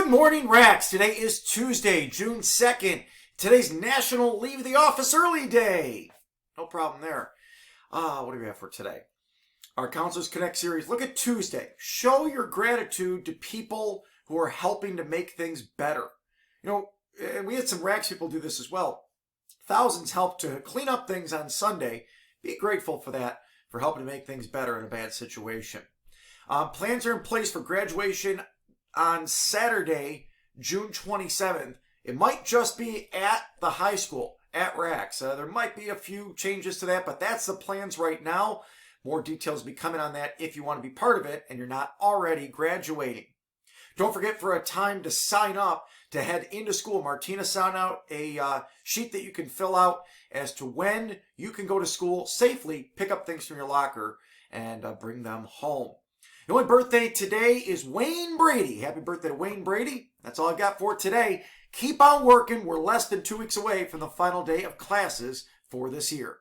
Good morning, Racks. Today is Tuesday, June 2nd. Today's National Leave the Office Early Day. No problem there. What do we have for today? Our Counselors Connect series. Look at Tuesday. Show your gratitude to people who are helping to make things better. You know, and we had some Racks people do this as well. Thousands helped to clean up things on Sunday. Be grateful for that, for helping to make things better in a bad situation. Plans are in place for graduation on Saturday, June 27th. It might just be at the high school, at Racks. There might be a few changes to that, but that's the plans right now. More details will be coming on that if you want to be part of it and you're not already graduating. Don't forget, for a time to sign up to head into school, Martina sent out a sheet that you can fill out as to when you can go to school safely, pick up things from your locker, and bring them home. The only birthday today is Wayne Brady. Happy birthday to Wayne Brady. That's all I've got for today. Keep on working. We're less than 2 weeks away from the final day of classes for this year.